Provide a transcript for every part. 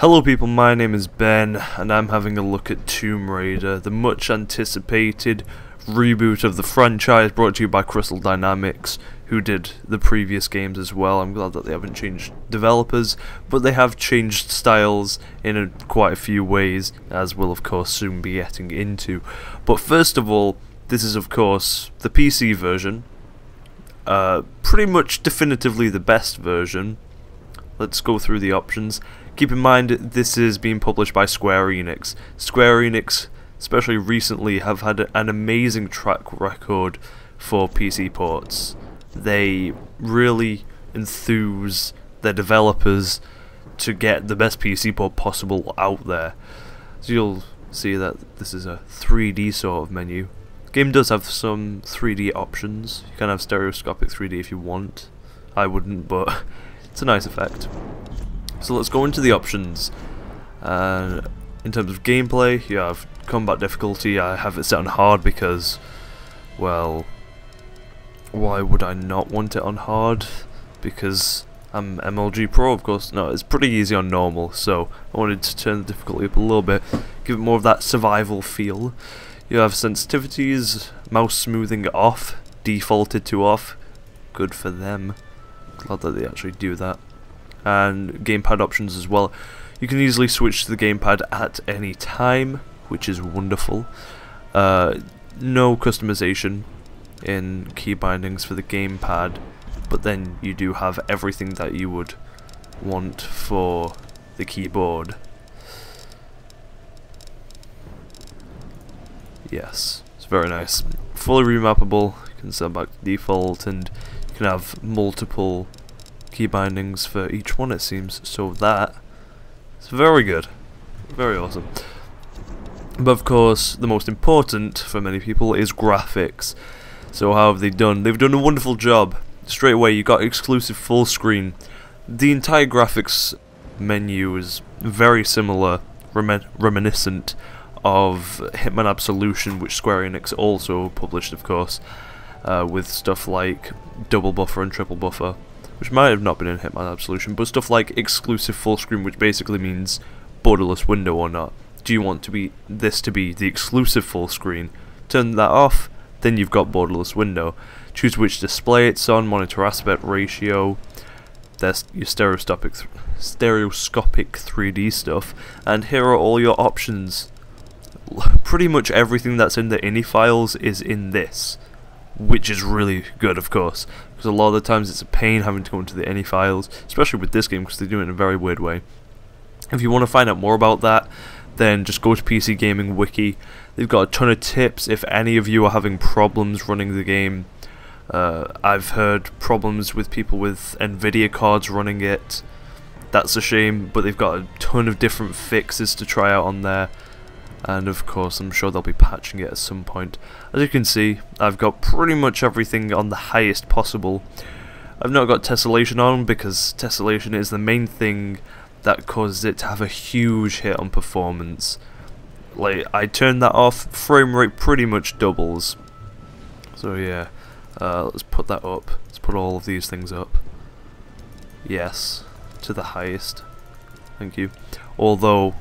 Hello people, my name is Ben, and I'm having a look at Tomb Raider, the much anticipated reboot of the franchise brought to you by Crystal Dynamics, who did the previous games as well. I'm glad that they haven't changed developers, but they have changed styles in quite a few ways, as we'll of course soon be getting into. But first of all, this is of course the PC version, pretty much definitively the best version. Let's go through the options. Keep in mind, this is being published by Square Enix. Square Enix, especially recently, have had an amazing track record for PC ports. They really enthuse their developers to get the best PC port possible out there. So you'll see that this is a 3D sort of menu. The game does have some 3D options. You can have stereoscopic 3D if you want. I wouldn't, but it's a nice effect. So let's go into the options. In terms of gameplay, you have combat difficulty. I have it set on hard because, well, why would I not want it on hard? Because I'm MLG Pro, of course. No, it's pretty easy on normal, so I wanted to turn the difficulty up a little bit, give it more of that survival feel. You have sensitivities, mouse smoothing off, defaulted to off. Good for them. Glad that they actually do that. And gamepad options as well. You can easily switch to the gamepad at any time, which is wonderful. No customization in key bindings for the gamepad, but then you do have everything that you would want for the keyboard. Yes, it's very nice. Fully remappable, you can set back to default, and you can have multiple key bindings for each one, it seems, so that is very good, very awesome. But of course, the most important for many people is graphics. So how have they done? They've done a wonderful job. Straight away, you got exclusive full screen. The entire graphics menu is very similar, reminiscent of Hitman Absolution, which Square Enix also published, of course, with stuff like double buffer and triple buffer, which might have not been in Hitman Absolution, but stuff like exclusive full screen, which basically means borderless window or not. Do you want this to be the exclusive full screen? Turn that off, then you've got borderless window. Choose which display it's on, monitor aspect ratio, there's your stereoscopic 3D stuff, and here are all your options. Pretty much everything that's in the ini files is in this, which is really good, of course, because a lot of the times it's a pain having to go into the ini files, especially with this game because they do it in a very weird way. If you want to find out more about that, then just go to PC Gaming Wiki. They've got a ton of tips if any of you are having problems running the game. I've heard problems with people with Nvidia cards running it. That's a shame, but they've got a ton of different fixes to try out on there. And of course, I'm sure they'll be patching it at some point. As you can see, I've got pretty much everything on the highest possible. I've not got tessellation on because tessellation is the main thing that causes it to have a huge hit on performance. Like, I turned that off, frame rate pretty much doubles. So yeah, let's put that up. Let's put all of these things up. Yes, to the highest. Thank you. Although,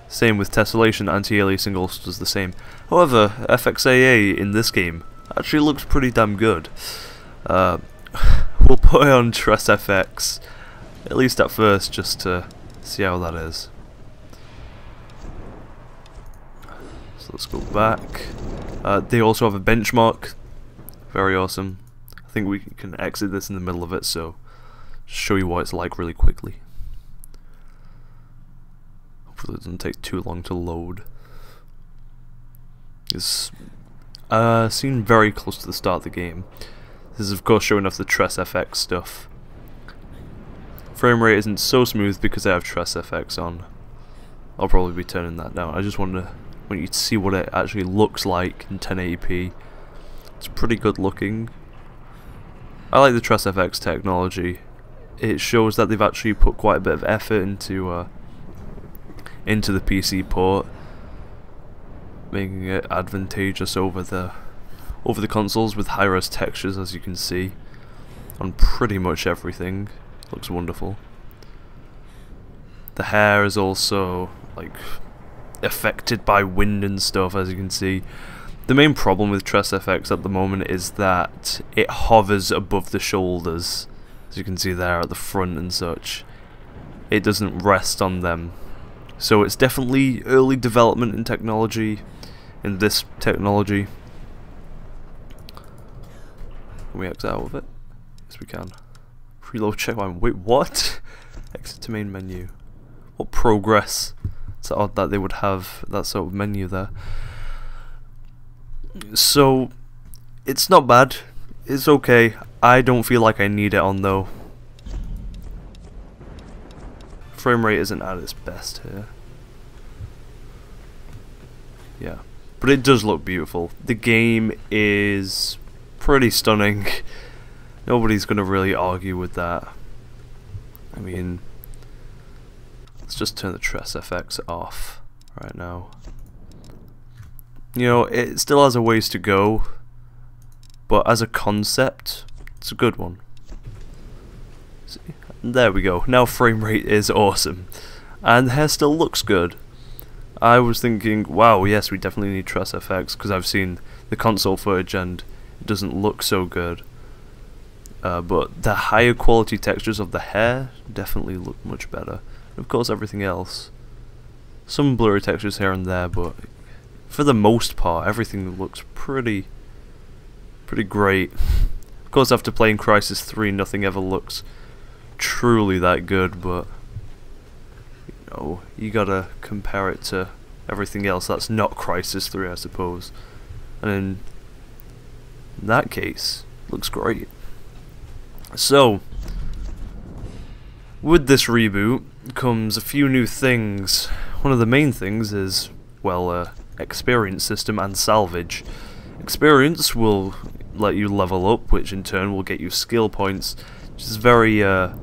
same with tessellation, anti-aliasing also does the same. However, FXAA in this game actually looks pretty damn good. We'll put it on TressFX, at least at first, just to see how that is. So let's go back. They also have a benchmark. Very awesome. I think we can exit this in the middle of it, so just show you what it's like really quickly. Hopefully it doesn't take too long to load. It's seen very close to the start of the game. This is of course showing off the TressFX stuff. Frame rate isn't so smooth because I have TressFX on. I'll probably be turning that down. I just want you to see what it actually looks like in 1080p. It's pretty good looking. I like the TressFX technology. It shows that they've actually put quite a bit of effort into the PC port, making it advantageous over the consoles with high-res textures, as you can see, on pretty much everything. Looks wonderful. The hair is also like affected by wind and stuff, as you can see. The main problem with Tress FX at the moment is that it hovers above the shoulders, as you can see there at the front and such. It doesn't rest on them. So it's definitely early development in technology, in this technology. Can we exit out of it? Yes, we can. Reload checkpoint. Wait, what? Exit to main menu. What progress? It's odd that they would have that sort of menu there. So, it's not bad. It's okay. I don't feel like I need it on though. Frame rate isn't at its best here. Yeah. But it does look beautiful. The game is pretty stunning. Nobody's gonna really argue with that. I mean, let's just turn the Tress FX off right now. You know, it still has a ways to go, but as a concept, it's a good one. See? There we go. Now frame rate is awesome, and the hair still looks good. I was thinking, wow, yes, we definitely need Tress FX because I've seen the console footage and it doesn't look so good. But the higher quality textures of the hair definitely look much better. And of course, everything else. Some blurry textures here and there, but for the most part, everything looks pretty great. Of course, after playing Crysis 3, nothing ever looks truly that good, but you know, you gotta compare it to everything else that's not Crysis 3, I suppose. And in that case, it looks great. So, with this reboot comes a few new things. One of the main things is, well, experience system and salvage. Experience will let you level up, which in turn will get you skill points, which is very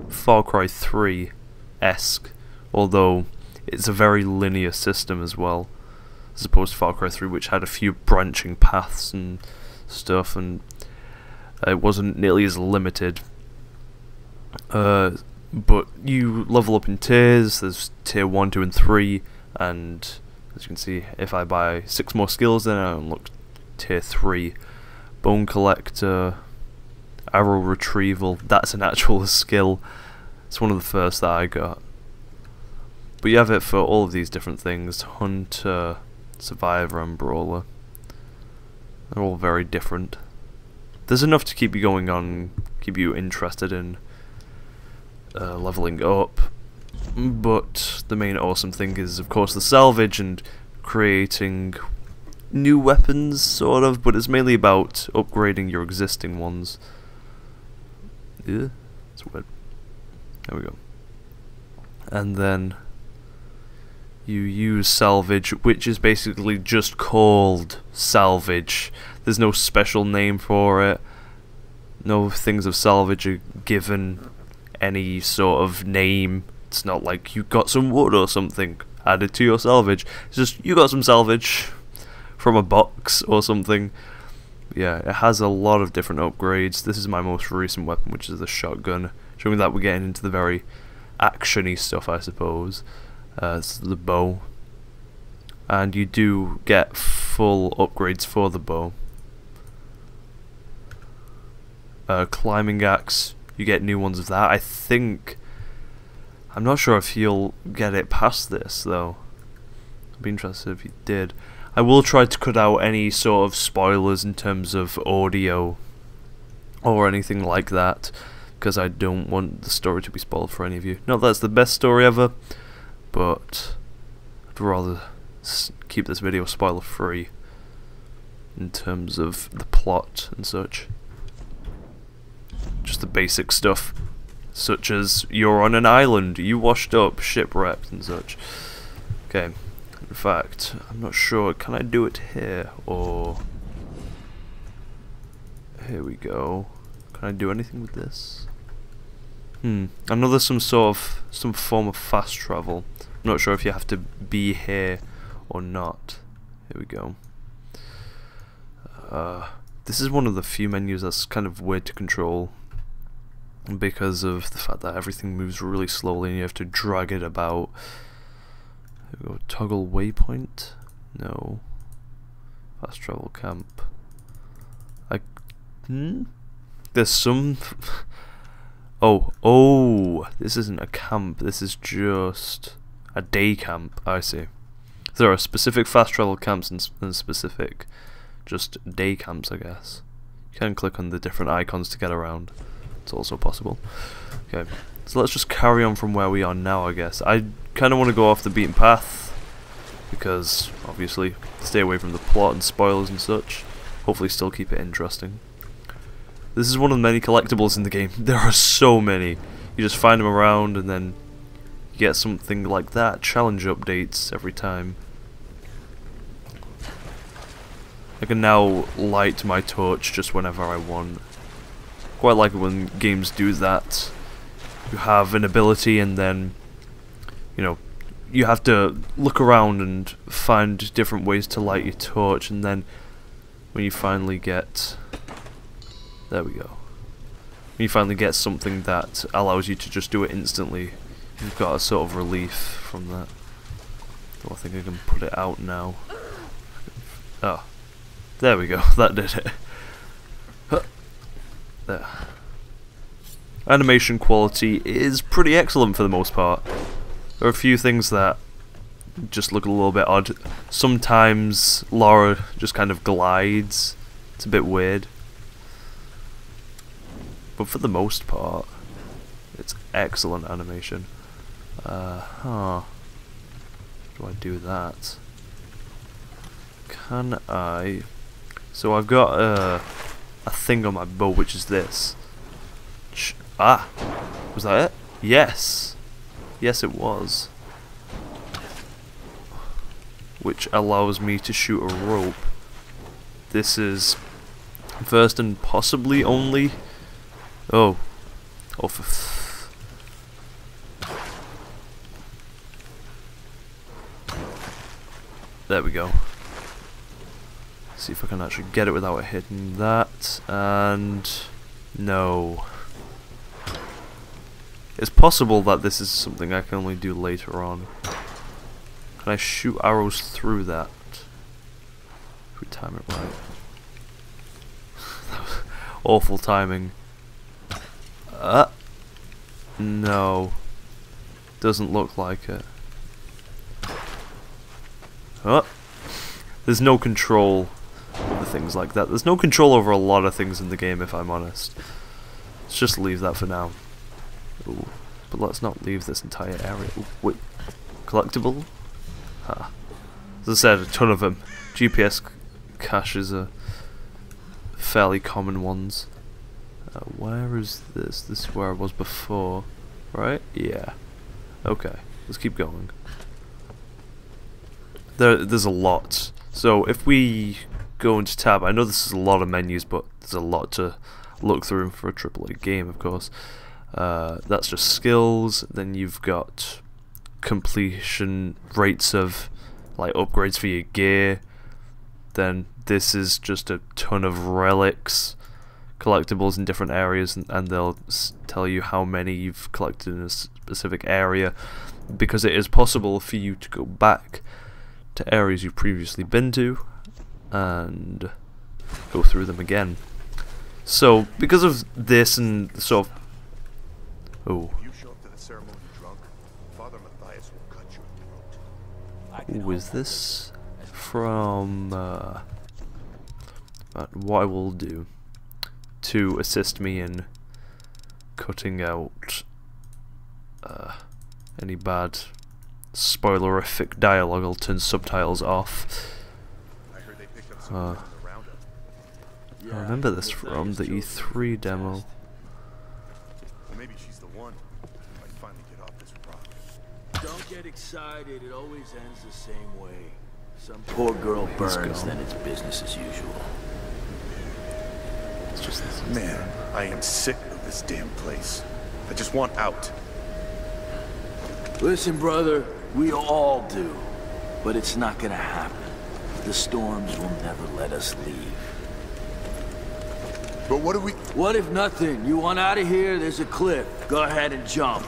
Far Cry 3-esque, although it's a very linear system as well, as opposed to Far Cry 3, which had a few branching paths and stuff, and it wasn't nearly as limited. But you level up in tiers. There's tier 1, 2 and 3, and as you can see, if I buy 6 more skills, then I unlock tier 3. Bone collector, arrow retrieval, that's an actual skill. It's one of the first that I got. But you have it for all of these different things: hunter, survivor and brawler. They're all very different. There's enough to keep you going on, keep you interested in leveling up, but the main awesome thing is, of course, the salvage and creating new weapons, sort of, but it's mainly about upgrading your existing ones. Yeah, it's weird. There we go. And then you use salvage, which is basically just called salvage. There's no special name for it. No things of salvage are given any sort of name. It's not like you got some wood or something added to your salvage. It's just you got some salvage from a box or something. Yeah, it has a lot of different upgrades. This is my most recent weapon, which is the shotgun, showing that we're getting into the very actiony stuff, I suppose. This is the bow, and you do get full upgrades for the bow. Climbing axe, you get new ones of that. I think, I'm not sure if you'll get it past this though. I'd be interested if you did. I will try to cut out any sort of spoilers in terms of audio or anything like that, because I don't want the story to be spoiled for any of you. Not that it's the best story ever, but I'd rather keep this video spoiler free in terms of the plot and such. Just the basic stuff, such as you're on an island, you washed up, shipwrecked and such. Okay, in fact, I'm not sure, can I do it here, or... Here we go. Can I do anything with this? I know there's some form of fast travel. I'm not sure if you have to be here or not. Here we go. This is one of the few menus that's kind of weird to control. because of the fact that everything moves really slowly and you have to drag it about. There we go. Toggle waypoint? No. Fast travel camp. There's some... Oh, this isn't a camp, this is just a day camp, I see. There are specific fast travel camps and specific just day camps, I guess. You can click on the different icons to get around. It's also possible. Okay, so let's just carry on from where we are now, I guess. I kind of want to go off the beaten path, because, obviously, stay away from the plot and spoilers and such. Hopefully still keep it interesting. This is one of the many collectibles in the game. There are so many. You just find them around and then you get something like that. Challenge updates every time. I can now light my torch just whenever I want. Quite like it when games do that. You have an ability and then, you know, you have to look around and find different ways to light your torch, and then when you finally get... There we go. When you finally get something that allows you to just do it instantly, you've got a sort of relief from that. So I think I can put it out now. Oh. There we go, that did it. There. Animation quality is pretty excellent for the most part. There are a few things that just look a little bit odd. Sometimes Laura just kind of glides. It's a bit weird. But for the most part, it's excellent animation. How do I do that? Can I... So I've got a thing on my bow, which is this. Was that it? Yes! Yes, it was. Which allows me to shoot a rope. This is first and possibly only... Oh, there we go. See if I can actually get it without it hitting that, and no. It's possible that this is something I can only do later on. Can I shoot arrows through that? If we time it right. That was awful timing. No. Doesn't look like it. There's no control over things like that. There's no control over a lot of things in the game, if I'm honest. Let's just leave that for now. Ooh. But let's not leave this entire area. Ooh, wait. Collectible? As I said, a ton of them. GPS caches are fairly common ones. Where is this? This is where I was before, right? Yeah. Okay, let's keep going. There's a lot. So if we go into tab, I know this is a lot of menus, but there's a lot to look through for a AAA game, of course. That's just skills. Then you've got completion rates of like upgrades for your gear. Then this is just a ton of relics. Collectibles in different areas, and they'll tell you how many you've collected in a specific area, because it is possible for you to go back to areas you've previously been to and go through them again. So because of this and sort of who is this from what I will do to assist me in cutting out any bad spoilerific dialogue, I'll turn subtitles off. I remember this from the E3 demo. Maybe she's the one who might finally get off this rock. Don't get excited, it always ends the same way. Some poor girl burns, then it's business as usual. Man, I am sick of this damn place. I just want out. Listen, brother, we all do. But it's not gonna happen. The storms will never let us leave. But what do we... What if nothing? You want out of here? There's a cliff. Go ahead and jump.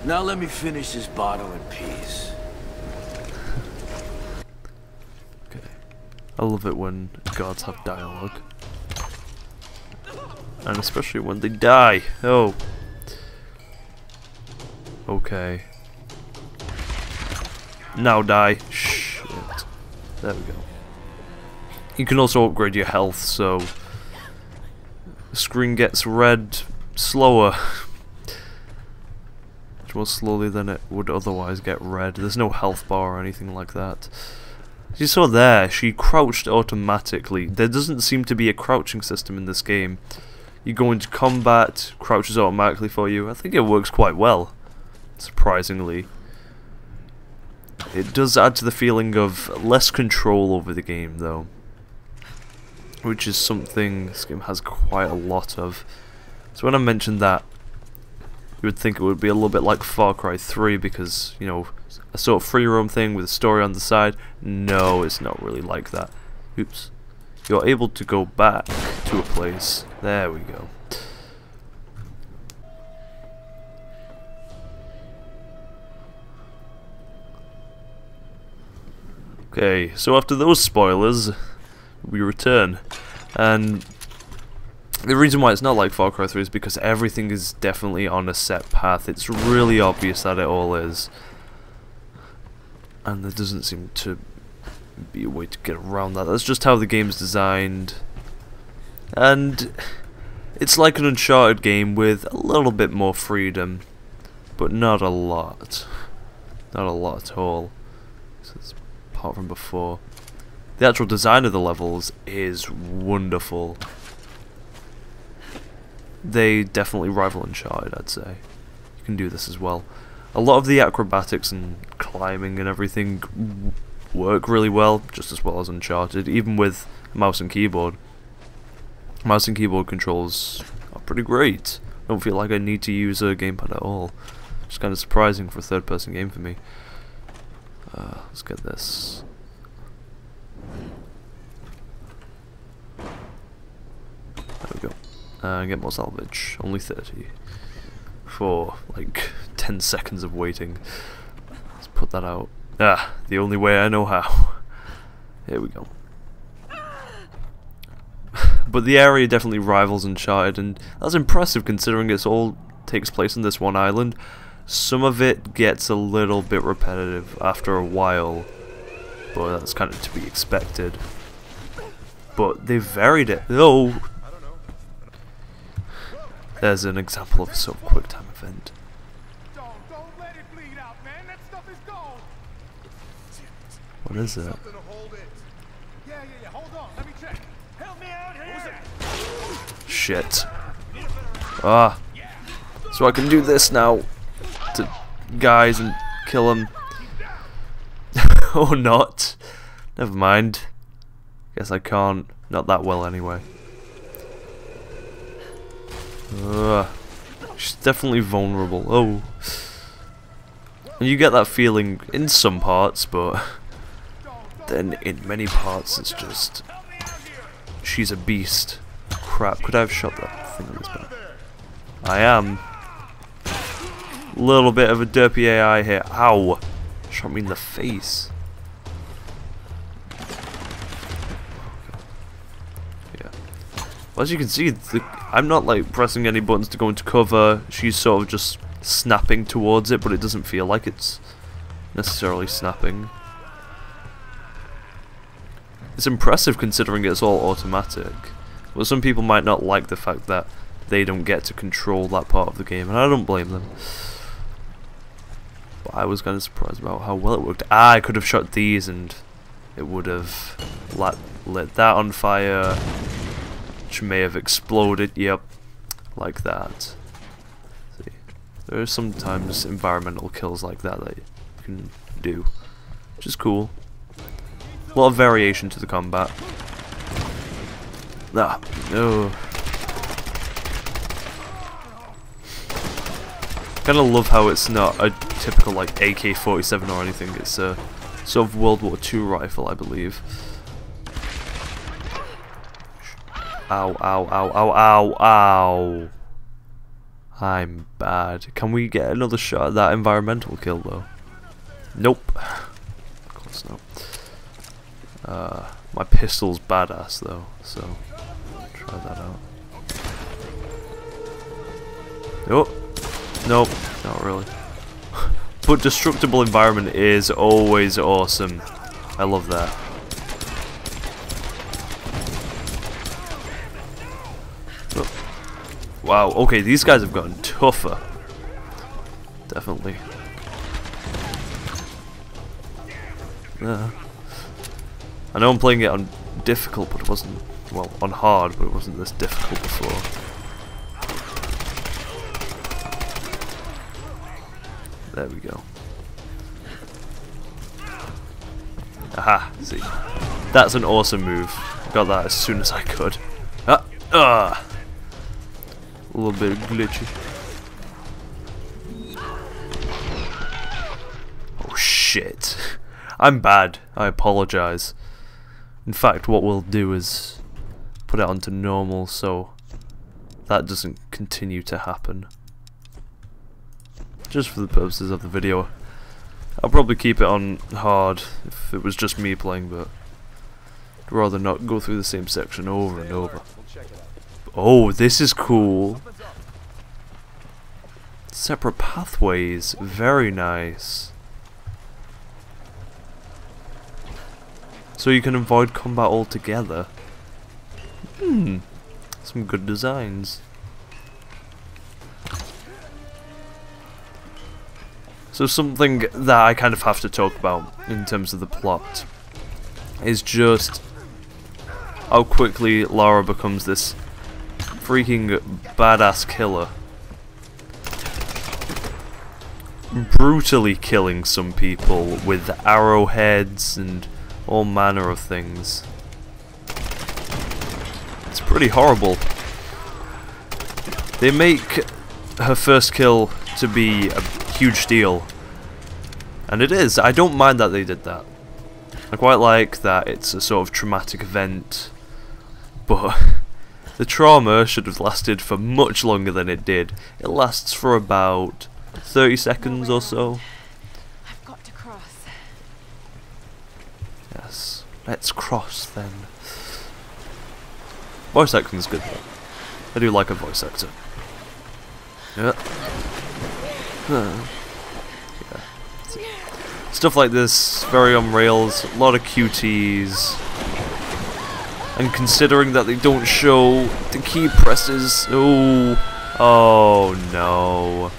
Now let me finish this bottle in peace. Okay. I love it when gods have dialogue. And especially when they die. Oh. Okay. Now die. Shit. There we go. You can also upgrade your health, so the screen gets red slower. Much more slowly than it would otherwise get red. There's no health bar or anything like that. As you saw there, she crouched automatically. There doesn't seem to be a crouching system in this game. You go into combat, crouches automatically for you. I think it works quite well, surprisingly. It does add to the feeling of less control over the game, though, which is something this game has quite a lot of. So when I mentioned that, you would think it would be a little bit like Far Cry 3 because, you know, a sort of free roam thing with a story on the side. No, it's not really like that. Oops. You're able to go back to a place. There we go. Okay, so after those spoilers, we return. And the reason why it's not like Far Cry 3 is because everything is definitely on a set path. It's really obvious that it all is. And there doesn't seem to be a way to get around that. That's just how the game's designed. And it's like an Uncharted game with a little bit more freedom, but not a lot. Not a lot at all. Apart from before. The actual design of the levels is wonderful. They definitely rival Uncharted, I'd say. You can do this as well. A lot of the acrobatics and climbing and everything work really well, just as well as Uncharted, even with mouse and keyboard. Mouse and keyboard controls are pretty great. I don't feel like I need to use a gamepad at all. It's kind of surprising for a third-person game for me. Let's get this. There we go. Get more salvage. Only 30. For like 10 seconds of waiting. Let's put that out. Ah, the only way I know how. Here we go. But the area definitely rivals Uncharted, and that's impressive considering it all takes place on this one island. Some of it gets a little bit repetitive after a while, but that's kind of to be expected. But they varied it. Oh! There's an example of a sort of quick time event. Don't let it bleed out, man. That stuff is gold. What is it? Something to hold it. Yeah. Hold on. Let me check. Help me out here. Shit. Ah. So I can do this now to guys and kill them. Or not. Never mind. Guess I can't. Not that well anyway. She's definitely vulnerable. Oh. And you get that feeling in some parts, but then in many parts it's just she's a beast. Crap, could I have shot that thing on this back? I am. Little bit of a derpy AI here. Ow! Shot me in the face. Yeah. Well, as you can see, I'm not like pressing any buttons to go into cover. She's sort of just snapping towards it, but it doesn't feel like it's necessarily snapping. It's impressive considering it's all automatic. But some people might not like the fact that they don't get to control that part of the game, and I don't blame them. But I was kind of surprised about how well it worked. I could have shot these and it would have lit that on fire, which may have exploded. Yep, like that. See, there are sometimes environmental kills like that that you can do, which is cool. A lot of variation to the combat. Ah, no. Kinda love how it's not a typical like AK-47 or anything. It's a sort of World War II rifle, I believe. Ow, ow, ow, ow, ow, ow. I'm bad. Can we get another shot at that environmental kill though? Nope. Of course not. My pistol's badass though, so try that out. Oh, nope, not really. But destructible environment is always awesome. I love that. Oh. Wow, okay, these guys have gotten tougher. Definitely. I know I'm playing it on difficult, but it wasn't, well, on hard, but it wasn't this difficult before. There we go. Aha, see. That's an awesome move. I got that as soon as I could. A little bit glitchy. Oh shit. I'm bad. I apologize. In fact, what we'll do is put it onto normal so that doesn't continue to happen. Just for the purposes of the video. I'll probably keep it on hard if it was just me playing, but I'd rather not go through the same section over and over. Oh, this is cool. Separate pathways. Very nice. So you can avoid combat altogether. Some good designs. So something that I kind of have to talk about in terms of the plot is just how quickly Lara becomes this freaking badass killer. Brutally killing some people with arrowheads and all manner of things. It's pretty horrible. They make her first kill to be a huge deal. And it is. I don't mind that they did that. I quite like that it's a sort of traumatic event. But the trauma should have lasted for much longer than it did. It lasts for about 30 seconds or so. I've got to cross. Yes. Let's cross then. Voice acting's good though. I do like a voice actor. Yeah. Yeah. Stuff like this, very on rails, a lot of QTs. And considering that they don't show the key presses, oh no.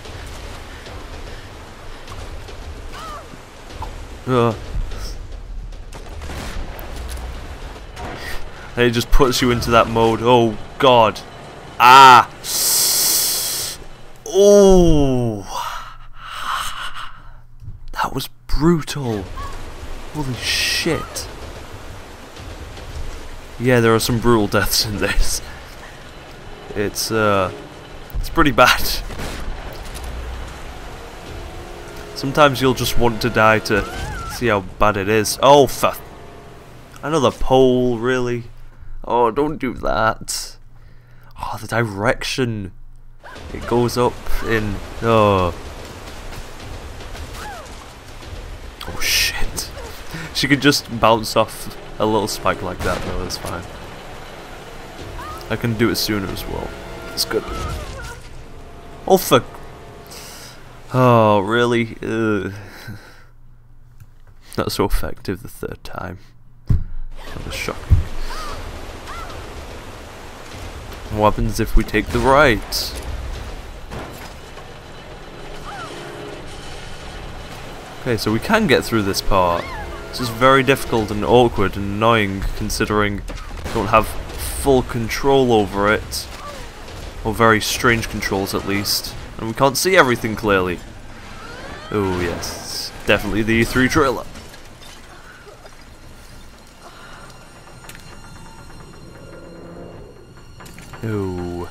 And it just puts you into that mode. Oh god. Ah. Oh. That was brutal. Holy shit. Yeah, there are some brutal deaths in this. It's pretty bad. Sometimes you'll just want to die to see how bad it is. Oh, fuck. Another pole, really? Oh, don't do that. Oh, the direction. It goes up in... Oh. Oh, shit. She could just bounce off a little spike like that, though. That's fine. I can do it sooner as well. It's good. Oh, fuck. Oh, really? Ugh. Not so effective the third time. That was shocking. What happens if we take the right? Okay, so we can get through this part. This is very difficult and awkward and annoying considering we don't have full control over it. Or very strange controls at least. And we can't see everything clearly. Oh yes, definitely the E3 trailer. Oh.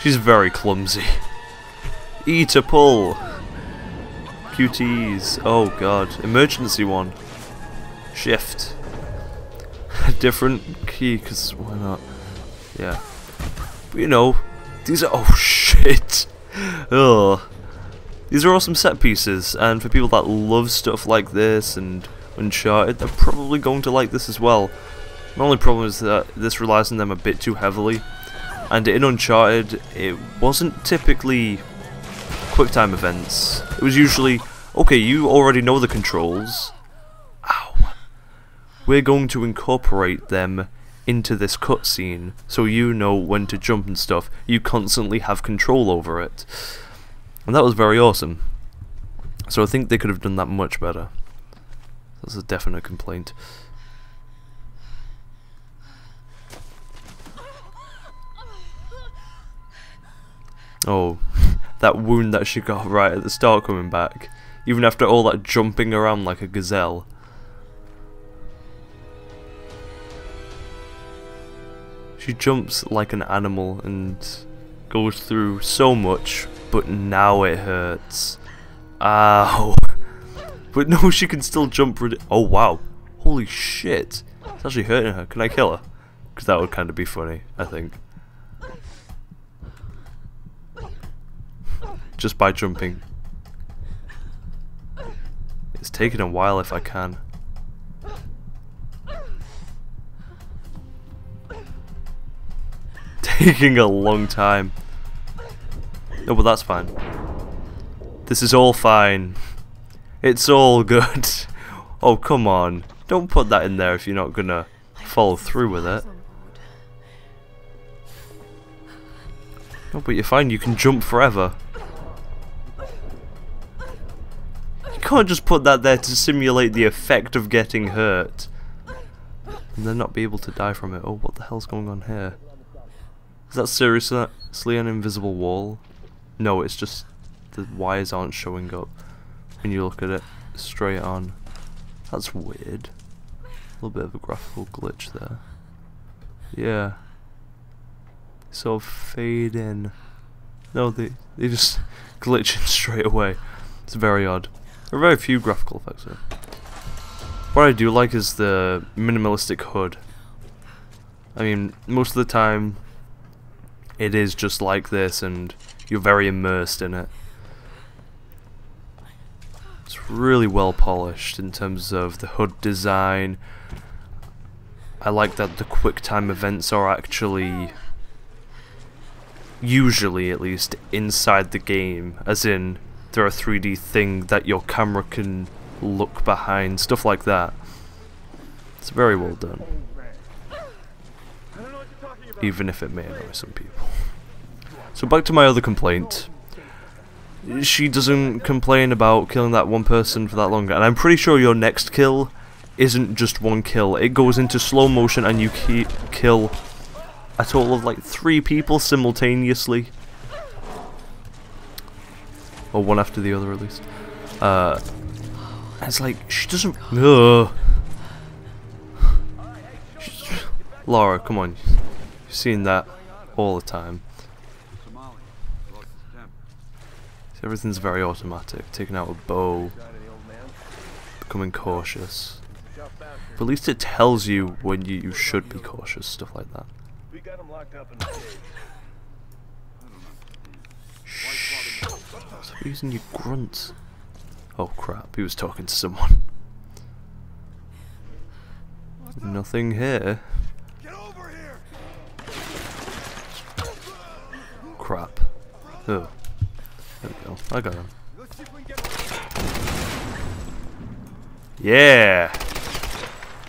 She's very clumsy. E to pull. QTEs. Oh god. Emergency one. Shift. Different key, because why not? Yeah. But you know, these are. Oh shit. Ugh. These are awesome set pieces, and for people that love stuff like this and Uncharted, they're probably going to like this as well. My only problem is that this relies on them a bit too heavily, and in Uncharted, it wasn't typically QuickTime events. It was usually, okay, you already know the controls. Ow. We're going to incorporate them into this cutscene, so you know when to jump and stuff. You constantly have control over it. And that was very awesome. So I think they could have done that much better. That's a definite complaint. Oh, that wound that she got right at the start coming back. Even after all that jumping around like a gazelle. She jumps like an animal and goes through so much, but now it hurts. Ow. But no, she can still jump. Oh wow. Holy shit. It's actually hurting her. Can I kill her? Because that would kind of be funny, I think. Just by jumping. It's taking a while if I can. Taking a long time. No, but that's fine. This is all fine. It's all good. Oh, come on. Don't put that in there if you're not gonna follow through with it. No, but you're fine. You can jump forever. You can't just put that there to simulate the effect of getting hurt and then not be able to die from it. Oh, what the hell's going on here? Is that seriously an invisible wall? No, it's just the wires aren't showing up when you look at it straight on. That's weird. A little bit of a graphical glitch there. Yeah. Sort of fade in. No, they just glitch in straight away. It's very odd. There are very few graphical effects here. What I do like is the minimalistic HUD. I mean, most of the time it is just like this and you're very immersed in it. It's really well polished in terms of the HUD design. I like that the QuickTime events are actually, usually at least, inside the game, as in they're a 3D thing that your camera can look behind, stuff like that. It's very well done. Even if it may annoy some people. So back to my other complaint. She doesn't complain about killing that one person for that long, and I'm pretty sure your next kill isn't just one kill. It goes into slow motion and you kill a total of like 3 people simultaneously. Or one after the other at least. It's like, she doesn't... Laura, come on. You've seen that all the time. Everything's very automatic. Taking out a bow, becoming cautious. But at least it tells you when you should be cautious, stuff like that. Shh. Stop using your grunts. Oh crap, he was talking to someone. Nothing here. Crap. Oh. There we go. I got him. Yeah!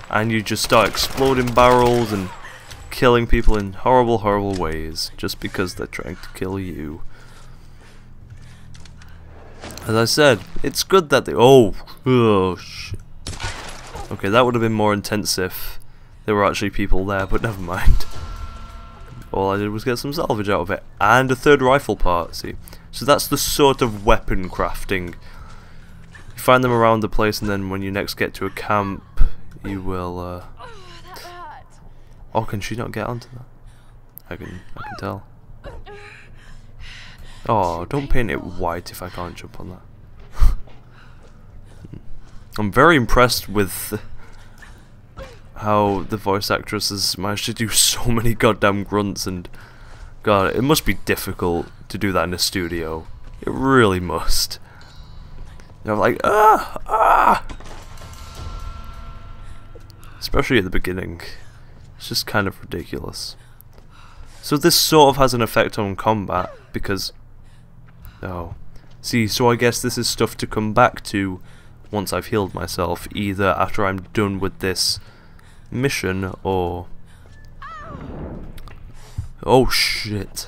And you just start exploding barrels and killing people in horrible, horrible ways just because they're trying to kill you. As I said, it's good that they... Oh shit. Okay, that would have been more intense if there were actually people there, but never mind. All I did was get some salvage out of it. And a third rifle part, see. So that's the sort of weapon crafting. You find them around the place, and then when you next get to a camp, you will, Oh, can she not get onto that? I can tell. Oh, don't paint it white if I can't jump on that. I'm very impressed with how the voice actress has managed to do so many goddamn grunts, and God, it must be difficult to do that in a studio. It really must. You know, like, especially at the beginning. It's just kind of ridiculous. So this sort of has an effect on combat, because... Oh. See, so I guess this is stuff to come back to once I've healed myself, either after I'm done with this mission, or... Oh shit.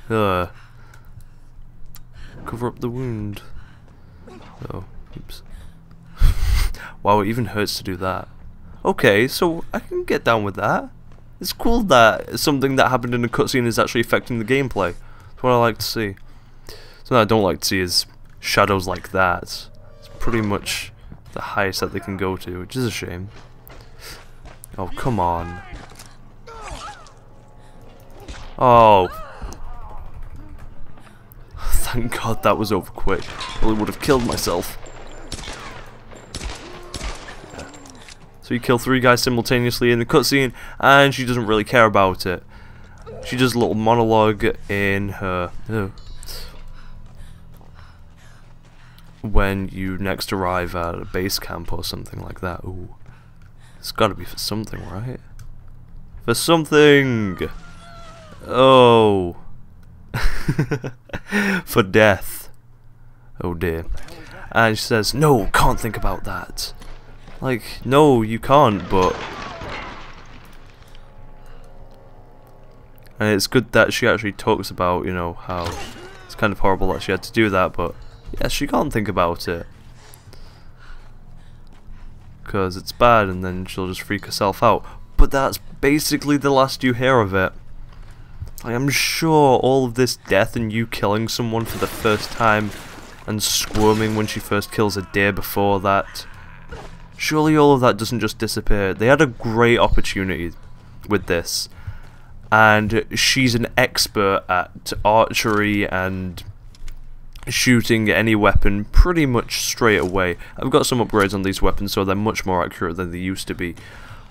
Cover up the wound. Oh, oops. Wow, it even hurts to do that. Okay, so I can get down with that. It's cool that something that happened in a cutscene is actually affecting the gameplay. That's what I like to see. Something I don't like to see is shadows like that. It's pretty much the highest that they can go to, which is a shame. Oh, come on. Oh. Thank God that was over quick. Probably would have killed myself. Yeah. So you kill 3 guys simultaneously in the cutscene, and she doesn't really care about it. She does a little monologue in her... when you next arrive at a base camp or something like that. Ooh. It's gotta be for something, right? For something! Oh. For death. Oh dear. And she says, no, can't think about that. Like, no, you can't, but... And it's good that she actually talks about, you know, how it's kind of horrible that she had to do that, but yeah, she can't think about it. Because it's bad, and then she'll just freak herself out. But that's basically the last you hear of it. Like, I'm sure all of this death and you killing someone for the first time and squirming when she first kills a deer before that, surely all of that doesn't just disappear. They had a great opportunity with this, and she's an expert at archery and shooting any weapon pretty much straight away. I've got some upgrades on these weapons, so they're much more accurate than they used to be,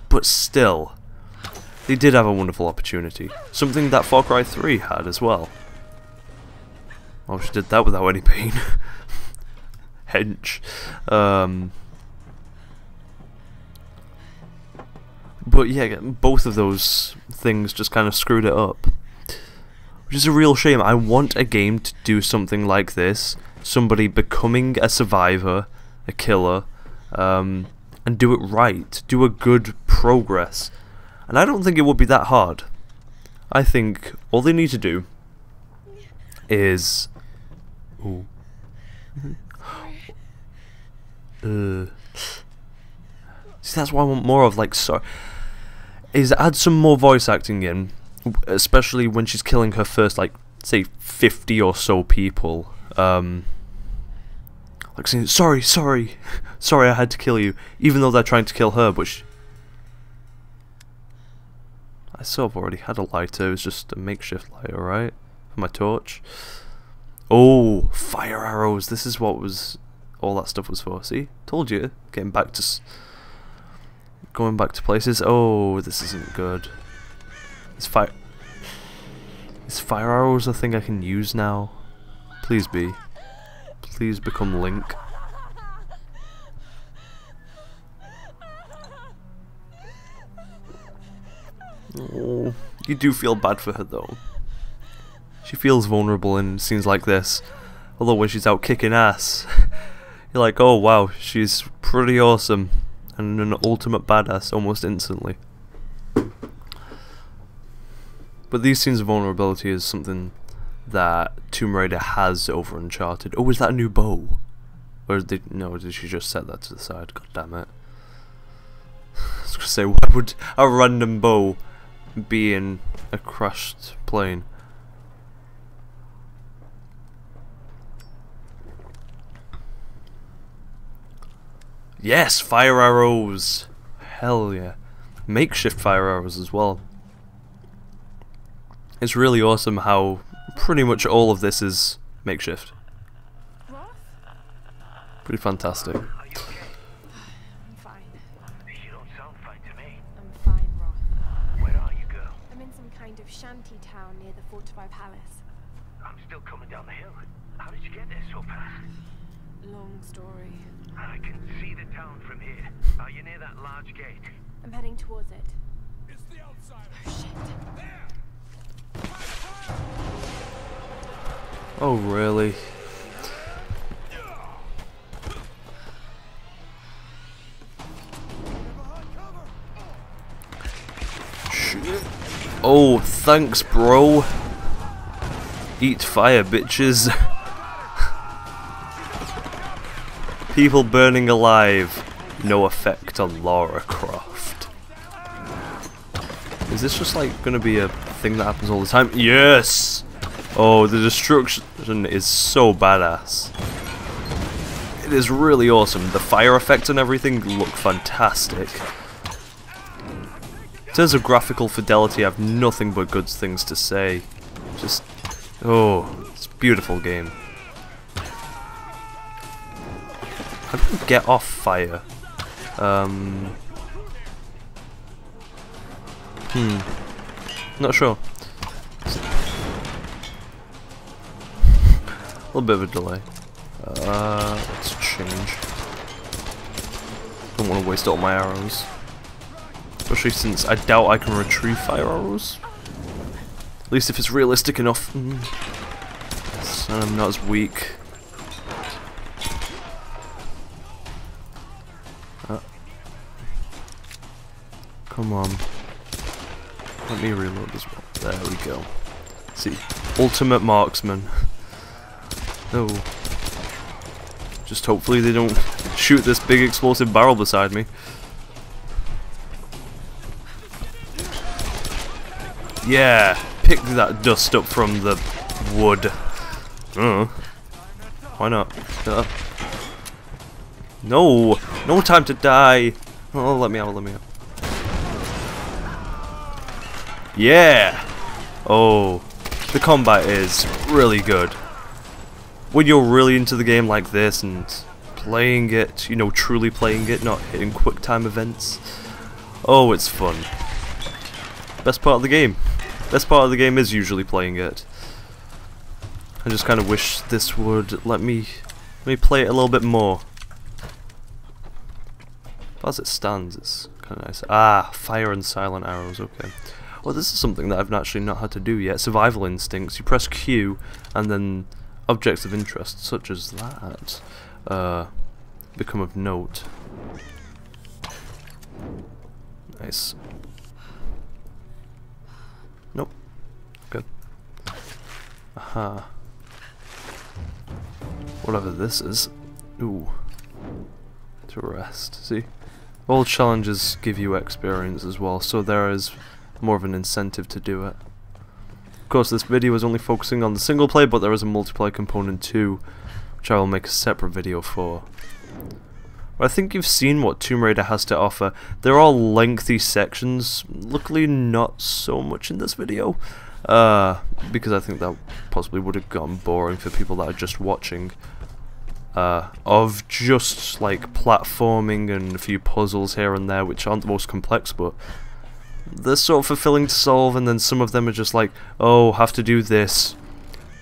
but still, they did have a wonderful opportunity. Something that Far Cry 3 had as well. Oh, she did that without any pain. Hench. But yeah, both of those things just kind of screwed it up. Which is a real shame. I want a game to do something like this. Somebody becoming a survivor, a killer, and do it right. Do a good progress. And I don't think it would be that hard. I think all they need to do is... Ooh. See, that's what I want more of, like, so... Is add some more voice acting in, especially when she's killing her first, like, say, 50 or so people. Like saying, sorry, I had to kill you, even though they're trying to kill her, but I sort of already had a lighter. It was just a makeshift lighter, right? For my torch. Oh, fire arrows. This is what was all that stuff was for. See? Told you. Going back to places. Oh, this isn't good. Is fire arrows a thing I can use now? Please be. Please become Link. Oh, you do feel bad for her though. She feels vulnerable in scenes like this. Although when she's out kicking ass, you're like, oh wow, she's pretty awesome. And an ultimate badass almost instantly. But these scenes of vulnerability is something that Tomb Raider has over Uncharted. Oh, is that a new bow? Or did she just set that to the side? God damn it. I was gonna say, why would a random bow be in a crashed plane? Yes, fire arrows! Hell yeah. Makeshift fire arrows as well. It's really awesome how pretty much all of this is makeshift. Roth? Pretty fantastic. I'm fine. You don't sound fine to me. I'm fine, Roth. Where are you, girl? I'm in some kind of shanty town near the fortified palace. I'm still coming down the hill. How did you get there so fast? Long story. I can see the town from here. Are you near that large gate? I'm heading towards it. It's the outside. Oh, shit. There. Oh, really? Shit. Oh, thanks, bro. Eat fire, bitches. People burning alive. No effect on Lara Croft. Is this just like gonna be a thing that happens all the time? Yes! Oh, the destruction is so badass. It is really awesome. The fire effects and everything look fantastic. In terms of graphical fidelity, I have nothing but good things to say. Just, oh, it's a beautiful game. How do you get off fire? Not sure. A little bit of a delay. Let's change. Don't want to waste all my arrows. Especially since I doubt I can retrieve fire arrows. At least if it's realistic enough. So I'm not as weak. Come on. Let me reload as well. There we go. See, ultimate marksman. No. Just hopefully they don't shoot this big explosive barrel beside me. Yeah, pick that dust up from the wood. Why not? No, no time to die. Oh, let me out, let me out. Yeah! Oh, the combat is really good. When you're really into the game like this and playing it, you know, truly playing it, not hitting quick time events. Oh, it's fun. Best part of the game. Best part of the game is usually playing it. I just kind of wish this would let me play it a little bit more. But as it stands, it's kind of nice. Ah, fire and silent arrows, okay. Well, this is something that I've actually not had to do yet. Survival instincts. You press Q, and then objects of interest, such as that, become of note. Nice. Nope. Good. Aha. Whatever this is. Ooh. To rest. See? All challenges give you experience as well, so there is more of an incentive to do it. Of course, this video is only focusing on the single player, but there is a multiplayer component too, which I will make a separate video for. But I think you've seen what Tomb Raider has to offer. They're all lengthy sections, luckily not so much in this video, because I think that possibly would have gotten boring for people that are just watching. Of just like platforming and a few puzzles here and there, which aren't the most complex, but they're sort of fulfilling to solve, and then some of them are just like, oh, have to do this.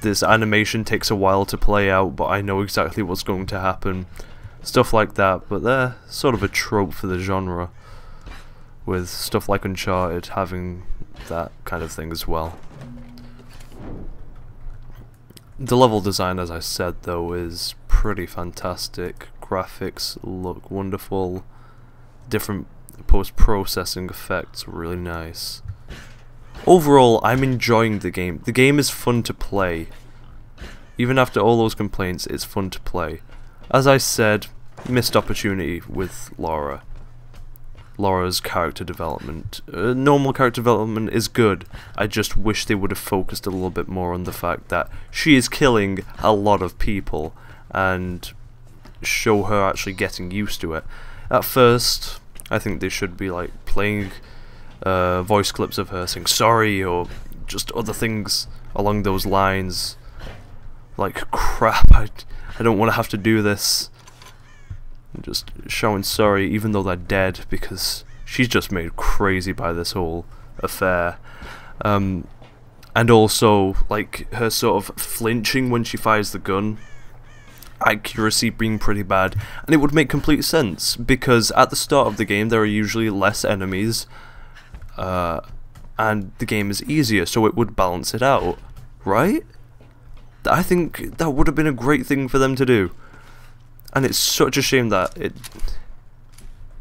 This animation takes a while to play out, but I know exactly what's going to happen. Stuff like that, but they're sort of a trope for the genre, with stuff like Uncharted having that kind of thing as well. The level design, as I said though, is pretty fantastic. Graphics look wonderful. Different post-processing effects, really nice. Overall, I'm enjoying the game. The game is fun to play. Even after all those complaints, it's fun to play. As I said, missed opportunity with Lara. Lara's character development. Normal character development is good. I just wish they would have focused a little bit more on the fact that she is killing a lot of people and show her actually getting used to it. At first, I think they should be like playing voice clips of her saying sorry or just other things along those lines. like, crap, I don't want to have to do this. I'm just showing sorry, even though they're dead, because she's just made crazy by this whole affair. And also, like, her sort of flinching when she fires the gun, accuracy being pretty bad, and it would make complete sense, because at the start of the game there are usually less enemies, and the game is easier, so it would balance it out, right? I think that would have been a great thing for them to do, and it's such a shame that it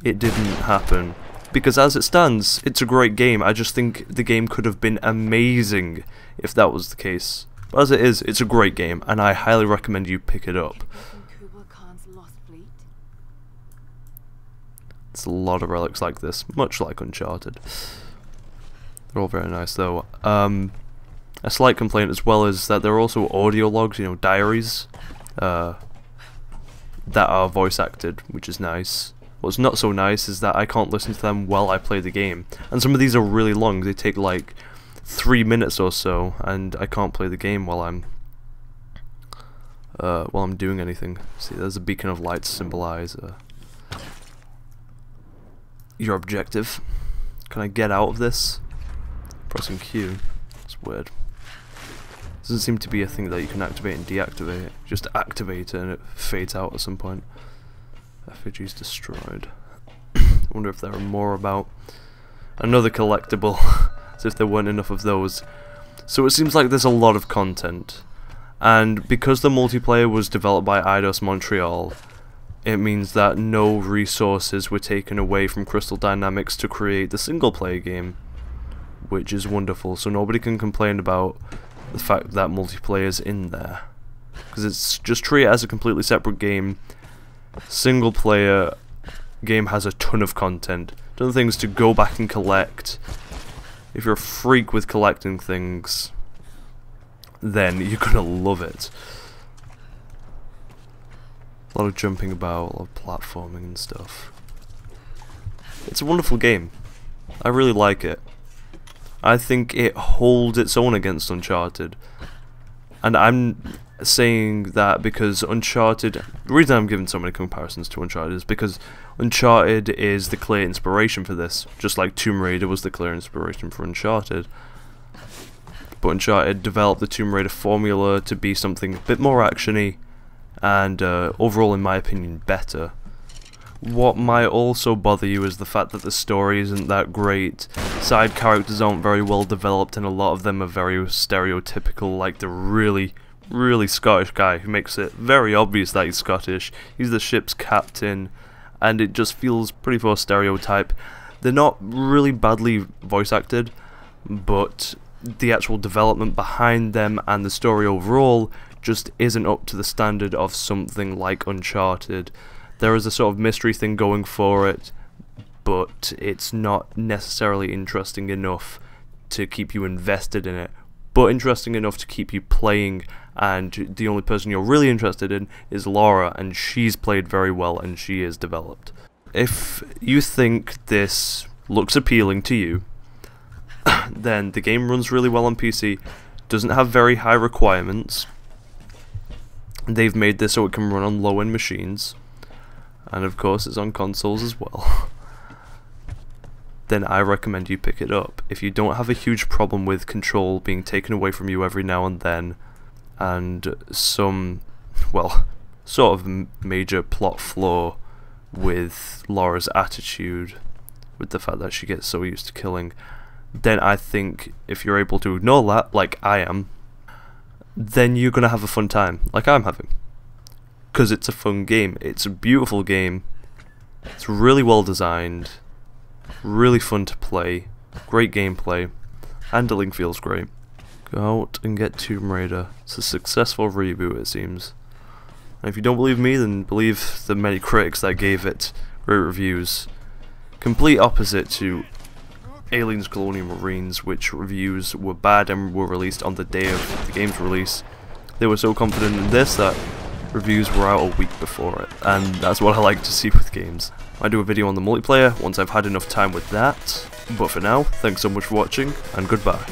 didn't happen, because as it stands, it's a great game. I just think the game could have been amazing if that was the case. But as it is, it's a great game, and I highly recommend you pick it up. It's a lot of relics like this, much like Uncharted. They're all very nice though. A slight complaint as well is that there are also audio logs, you know, diaries, that are voice acted, which is nice. What's not so nice is that I can't listen to them while I play the game, and some of these are really long. They take like 3 minutes or so, and I can't play the game while I'm doing anything. See, there's a beacon of light to symbolize your objective. Can I get out of this? Pressing Q. It's weird. Doesn't seem to be a thing that you can activate and deactivate. Just activate it and it fades out at some point. Effigies destroyed. I wonder if there are more about. Another collectible, as if there weren't enough of those. So it seems like there's a lot of content, and because the multiplayer was developed by Eidos Montreal, it means that no resources were taken away from Crystal Dynamics to create the single player game, which is wonderful. So nobody can complain about the fact that multiplayer is in there, because it's just treated as a completely separate game. Single player game has a ton of content, ton of things to go back and collect. If you're a freak with collecting things, then you're gonna love it. A lot of jumping about, a lot of platforming and stuff. It's a wonderful game. I really like it. I think it holds its own against Uncharted. And I'm saying that because Uncharted, the reason I'm giving so many comparisons to Uncharted is because Uncharted is the clear inspiration for this, just like Tomb Raider was the clear inspiration for Uncharted. But Uncharted developed the Tomb Raider formula to be something a bit more actiony and overall, in my opinion, better. What might also bother you is the fact that the story isn't that great, side characters aren't very well developed, and a lot of them are very stereotypical, like the really Scottish guy who makes it very obvious that he's Scottish. He's the ship's captain, and it just feels pretty for stereotype. They're not really badly voice acted, but the actual development behind them and the story overall just isn't up to the standard of something like Uncharted. There is a sort of mystery thing going for it, but it's not necessarily interesting enough to keep you invested in it, but interesting enough to keep you playing, and the only person you're really interested in is Laura, and she's played very well and she is developed. If you think this looks appealing to you, then the game runs really well on PC, doesn't have very high requirements, they've made this so it can run on low-end machines, and of course it's on consoles as well, then I recommend you pick it up. If you don't have a huge problem with control being taken away from you every now and then, and some, well, sort of major plot flaw with Laura's attitude, with the fact that she gets so used to killing, then I think if you're able to ignore that, like I am, then you're gonna have a fun time, like I'm having. Because it's a fun game, it's a beautiful game, it's really well designed, really fun to play, great gameplay, handling feels great. Go out and get Tomb Raider. It's a successful reboot, it seems. And if you don't believe me, then believe the many critics that gave it great reviews. Complete opposite to Aliens Colonial Marines, which reviews were bad and were released on the day of the game's release. They were so confident in this that reviews were out a week before it, and that's what I like to see with games. I do a video on the multiplayer once I've had enough time with that, but for now, thanks so much for watching, and goodbye.